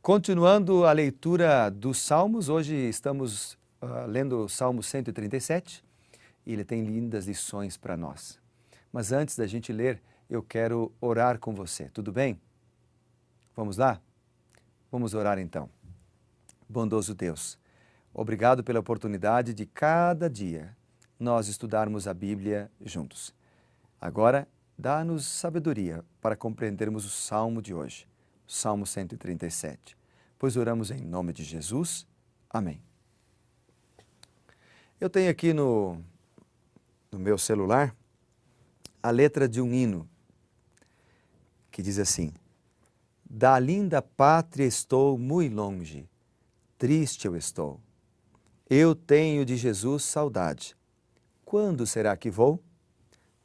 Continuando a leitura dos Salmos, hoje estamos lendo o Salmo 137 e ele tem lindas lições para nós. Mas antes da gente ler, eu quero orar com você, tudo bem? Vamos lá? Vamos orar então. Bondoso Deus, obrigado pela oportunidade de cada dia nós estudarmos a Bíblia juntos. Agora, dá-nos sabedoria para compreendermos o Salmo de hoje. Salmo 137. Pois oramos em nome de Jesus. Amém. Eu tenho aqui no meu celular a letra de um hino que diz assim: Da linda pátria estou muito longe, triste eu estou. Eu tenho de Jesus saudade. Quando será que vou?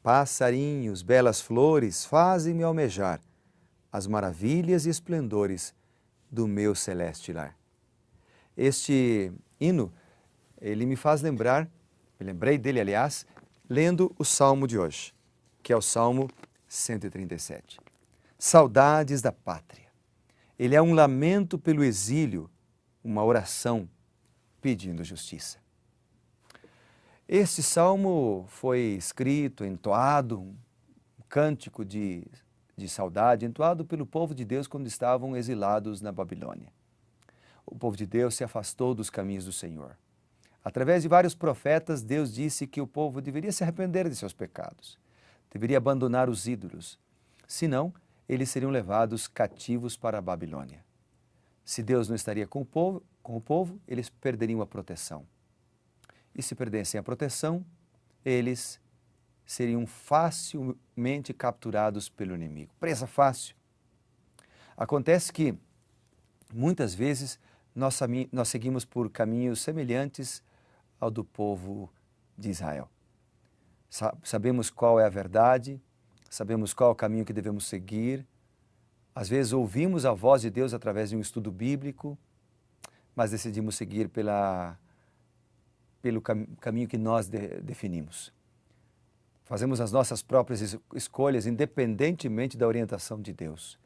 Passarinhos, belas flores fazem-me almejar as maravilhas e esplendores do meu celeste lar. Este hino, ele me faz lembrar, me lembrei dele, aliás, lendo o Salmo de hoje, que é o Salmo 137. Saudades da pátria. Ele é um lamento pelo exílio, uma oração pedindo justiça. Este salmo foi escrito, entoado, um cântico de saudade, entoado pelo povo de Deus quando estavam exilados na Babilônia. O povo de Deus se afastou dos caminhos do Senhor. Através de vários profetas, Deus disse que o povo deveria se arrepender de seus pecados, deveria abandonar os ídolos, senão eles seriam levados cativos para a Babilônia. Se Deus não estaria com o povo, eles perderiam a proteção. E se perdessem a proteção, eles seriam facilmente capturados pelo inimigo. Presa fácil. Acontece que, muitas vezes, nós seguimos por caminhos semelhantes ao do povo de Israel. Sabemos qual é a verdade, sabemos qual é o caminho que devemos seguir. Às vezes ouvimos a voz de Deus através de um estudo bíblico, mas decidimos seguir pelo caminho que nós definimos. Fazemos as nossas próprias escolhas independentemente da orientação de Deus.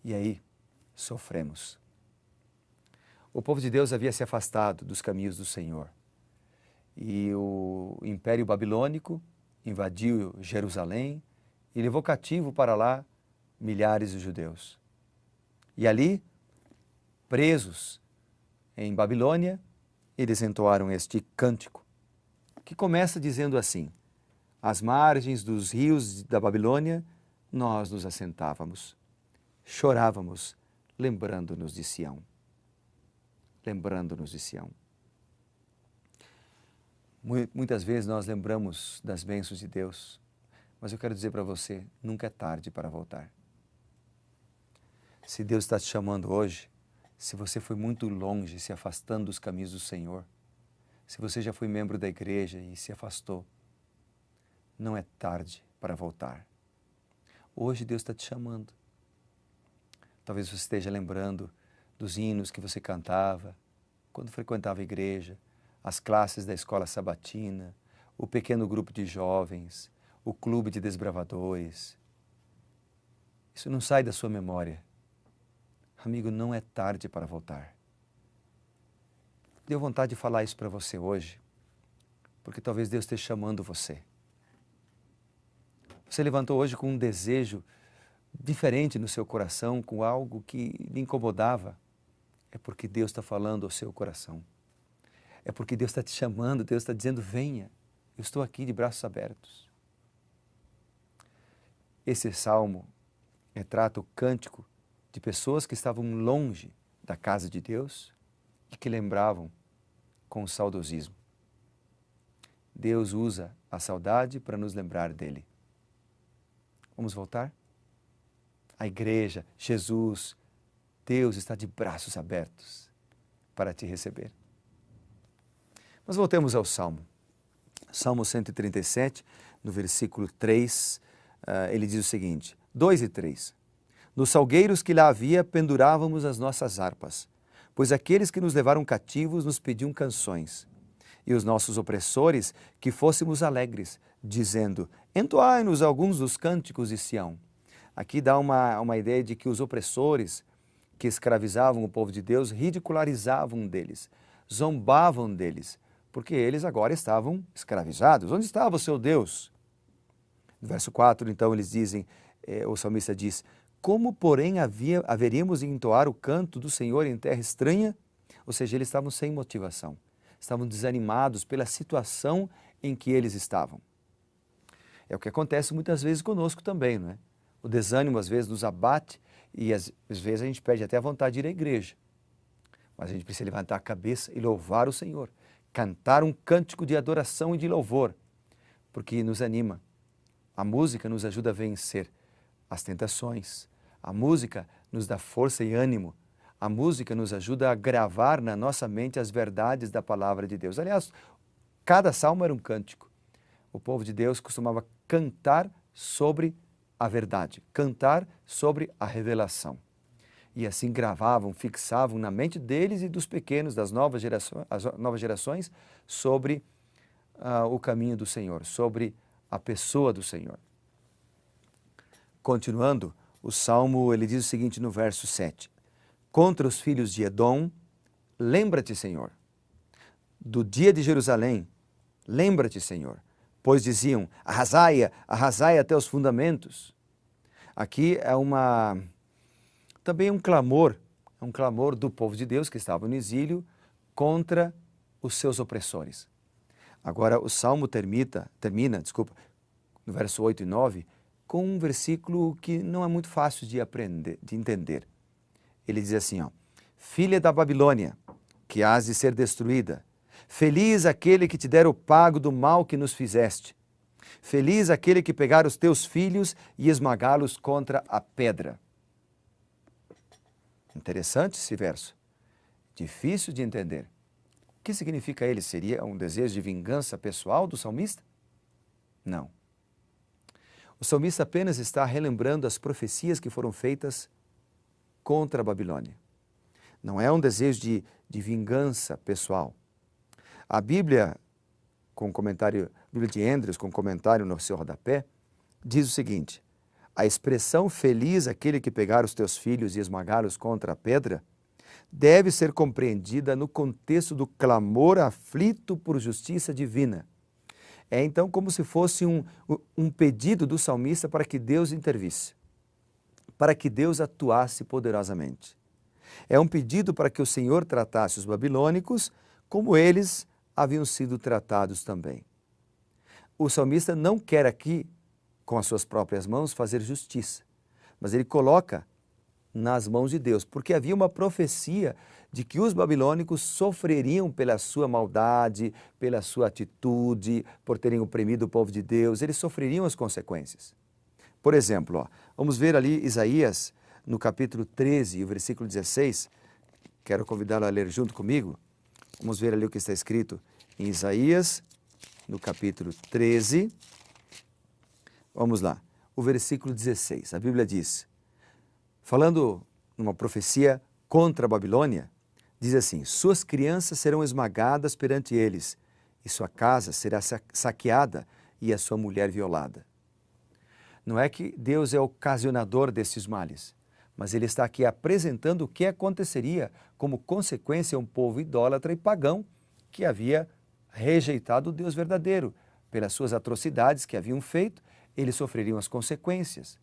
E aí, sofremos. O povo de Deus havia se afastado dos caminhos do Senhor. E o Império Babilônico invadiu Jerusalém e levou cativo para lá milhares de judeus. E ali, presos em Babilônia, eles entoaram este cântico, que começa dizendo assim: às margens dos rios da Babilônia, nós nos assentávamos, chorávamos, lembrando-nos de Sião. Lembrando-nos de Sião. Muitas vezes nós lembramos das bênçãos de Deus, mas eu quero dizer para você, nunca é tarde para voltar. Se Deus está te chamando hoje, se você foi muito longe, se afastando dos caminhos do Senhor, se você já foi membro da igreja e se afastou, não é tarde para voltar. Hoje Deus está te chamando. Talvez você esteja lembrando dos hinos que você cantava quando frequentava a igreja, as classes da escola sabatina, o pequeno grupo de jovens, o clube de desbravadores. Isso não sai da sua memória. Amigo, não é tarde para voltar. Deu vontade de falar isso para você hoje, porque talvez Deus esteja chamando você. Você levantou hoje com um desejo diferente no seu coração, com algo que lhe incomodava. É porque Deus está falando ao seu coração. É porque Deus está te chamando, Deus está dizendo: venha, eu estou aqui de braços abertos. Esse salmo retrata o cântico de pessoas que estavam longe da casa de Deus e que lembravam com o saudosismo. Deus usa a saudade para nos lembrar dele. Vamos voltar? A igreja, Jesus, Deus está de braços abertos para te receber. Mas voltemos ao Salmo. Salmo 137, no versículo 3, ele diz o seguinte, 2 e 3. Nos salgueiros que lá havia, pendurávamos as nossas harpas, pois aqueles que nos levaram cativos nos pediam canções. E os nossos opressores, que fôssemos alegres, dizendo: entoai-nos alguns dos cânticos de Sião. Aqui dá uma ideia de que os opressores que escravizavam o povo de Deus ridicularizavam deles, zombavam deles, porque eles agora estavam escravizados. Onde estava o seu Deus? No verso 4, então, eles dizem, o salmista diz, como, porém, haveríamos de entoar o canto do Senhor em terra estranha? Ou seja, eles estavam sem motivação, estavam desanimados pela situação em que eles estavam. É o que acontece muitas vezes conosco também, não é? O desânimo às vezes nos abate e às vezes a gente perde até a vontade de ir à igreja. Mas a gente precisa levantar a cabeça e louvar o Senhor, cantar um cântico de adoração e de louvor, porque nos anima. A música nos ajuda a vencer as tentações, a música nos dá força e ânimo, a música nos ajuda a gravar na nossa mente as verdades da palavra de Deus. Aliás, cada salmo era um cântico. O povo de Deus costumava cantar sobre a verdade, cantar sobre a revelação. E assim gravavam, fixavam na mente deles e dos pequenos, das novas gerações, sobre o caminho do Senhor, sobre a pessoa do Senhor. Continuando, o Salmo, ele diz o seguinte no verso 7. Contra os filhos de Edom, lembra-te, Senhor. Do dia de Jerusalém, lembra-te, Senhor. Pois diziam, arrasai-a, arrasai até os fundamentos. Aqui é também um clamor do povo de Deus que estava no exílio contra os seus opressores. Agora o Salmo termina, no verso 8 e 9, com um versículo que não é muito fácil de entender. Ele diz assim, filha da Babilônia, que hás de ser destruída, feliz aquele que te der o pago do mal que nos fizeste. Feliz aquele que pegar os teus filhos e esmagá-los contra a pedra. Interessante esse verso. Difícil de entender. O que significa ele? Seria um desejo de vingança pessoal do salmista? Não. O salmista apenas está relembrando as profecias que foram feitas contra a Babilônia. Não é um desejo de vingança pessoal. A Bíblia, com comentário, Bíblia de Andrews, com comentário no seu rodapé, diz o seguinte, a expressão feliz aquele que pegar os teus filhos e esmagá-los contra a pedra, deve ser compreendida no contexto do clamor aflito por justiça divina. É então como se fosse um pedido do salmista para que Deus intervisse, para que Deus atuasse poderosamente. É um pedido para que o Senhor tratasse os babilônicos como eles haviam sido tratados também. O salmista não quer aqui, com as suas próprias mãos, fazer justiça, mas ele coloca nas mãos de Deus, porque havia uma profecia de que os babilônicos sofreriam pela sua maldade, pela sua atitude, por terem oprimido o povo de Deus, eles sofreriam as consequências. Por exemplo, vamos ver ali Isaías, no capítulo 13, o versículo 16, quero convidá-lo a ler junto comigo. Vamos ver ali o que está escrito em Isaías, no capítulo 13. Vamos lá, o versículo 16. A Bíblia diz, falando numa profecia contra a Babilônia, diz assim, suas crianças serão esmagadas perante eles, e sua casa será saqueada e a sua mulher violada. Não é que Deus é ocasionador desses males, mas ele está aqui apresentando o que aconteceria como consequência a um povo idólatra e pagão que havia rejeitado o Deus verdadeiro. Pelas suas atrocidades que haviam feito, eles sofreriam as consequências.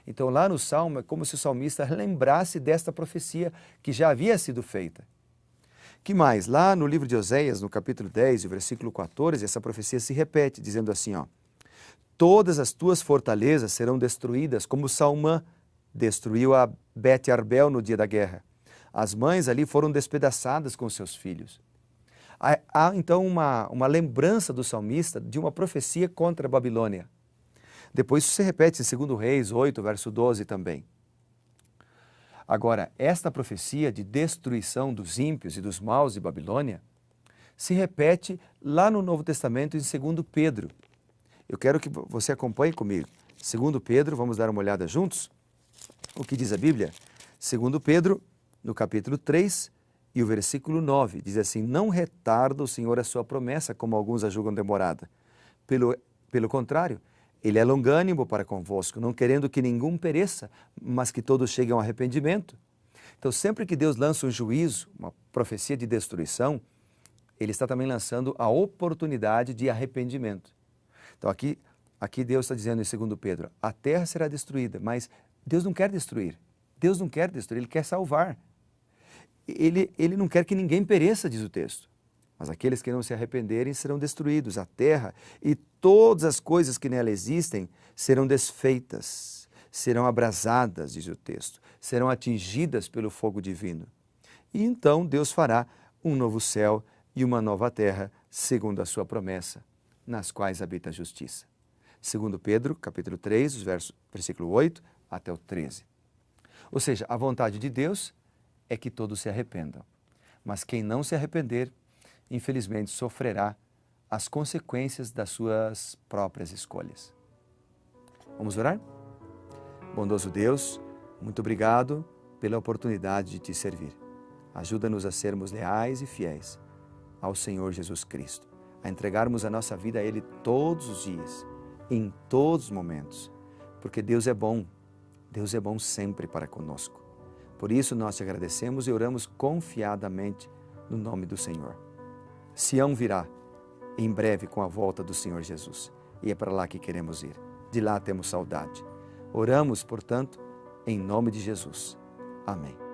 Então lá no Salmo é como se o salmista lembrasse desta profecia que já havia sido feita. Que mais? Lá no livro de Oséias, no capítulo 10, o versículo 14, essa profecia se repete, dizendo assim, todas as tuas fortalezas serão destruídas, como Salmã destruiu a Bet-Arbel no dia da guerra. As mães ali foram despedaçadas com seus filhos. Há então uma lembrança do salmista de uma profecia contra a Babilônia. Depois isso se repete em 2 Reis 8, verso 12 também. Agora, esta profecia de destruição dos ímpios e dos maus de Babilônia se repete lá no Novo Testamento em 2 Pedro. Eu quero que você acompanhe comigo. 2 Pedro, vamos dar uma olhada juntos? O que diz a Bíblia? 2 Pedro, no capítulo 3 e o versículo 9, diz assim, não retarda o Senhor a sua promessa, como alguns a julgam demorada. Pelo contrário, Ele é longânimo para convosco, não querendo que nenhum pereça, mas que todos cheguem ao arrependimento. Então, sempre que Deus lança um juízo, uma profecia de destruição, Ele está também lançando a oportunidade de arrependimento. Então, aqui Deus está dizendo em 2 Pedro, a terra será destruída, mas Deus não quer destruir. Deus não quer destruir, Ele quer salvar. Ele não quer que ninguém pereça, diz o texto. Mas aqueles que não se arrependerem serão destruídos. A terra e todas as coisas que nela existem serão desfeitas, serão abrasadas, diz o texto, serão atingidas pelo fogo divino. E então Deus fará um novo céu e uma nova terra, segundo a sua promessa, nas quais habita a justiça. 2 Pedro, capítulo 3, versículo 8 até o 13. Ou seja, a vontade de Deus é que todos se arrependam. Mas quem não se arrepender, infelizmente, sofrerá as consequências das suas próprias escolhas. Vamos orar? Bondoso Deus, muito obrigado pela oportunidade de te servir. Ajuda-nos a sermos leais e fiéis ao Senhor Jesus Cristo, a entregarmos a nossa vida a Ele todos os dias, em todos os momentos, porque Deus é bom sempre para conosco. Por isso nós te agradecemos e oramos confiadamente no nome do Senhor. Sião virá em breve com a volta do Senhor Jesus, e é para lá que queremos ir. De lá temos saudade. Oramos, portanto, em nome de Jesus. Amém.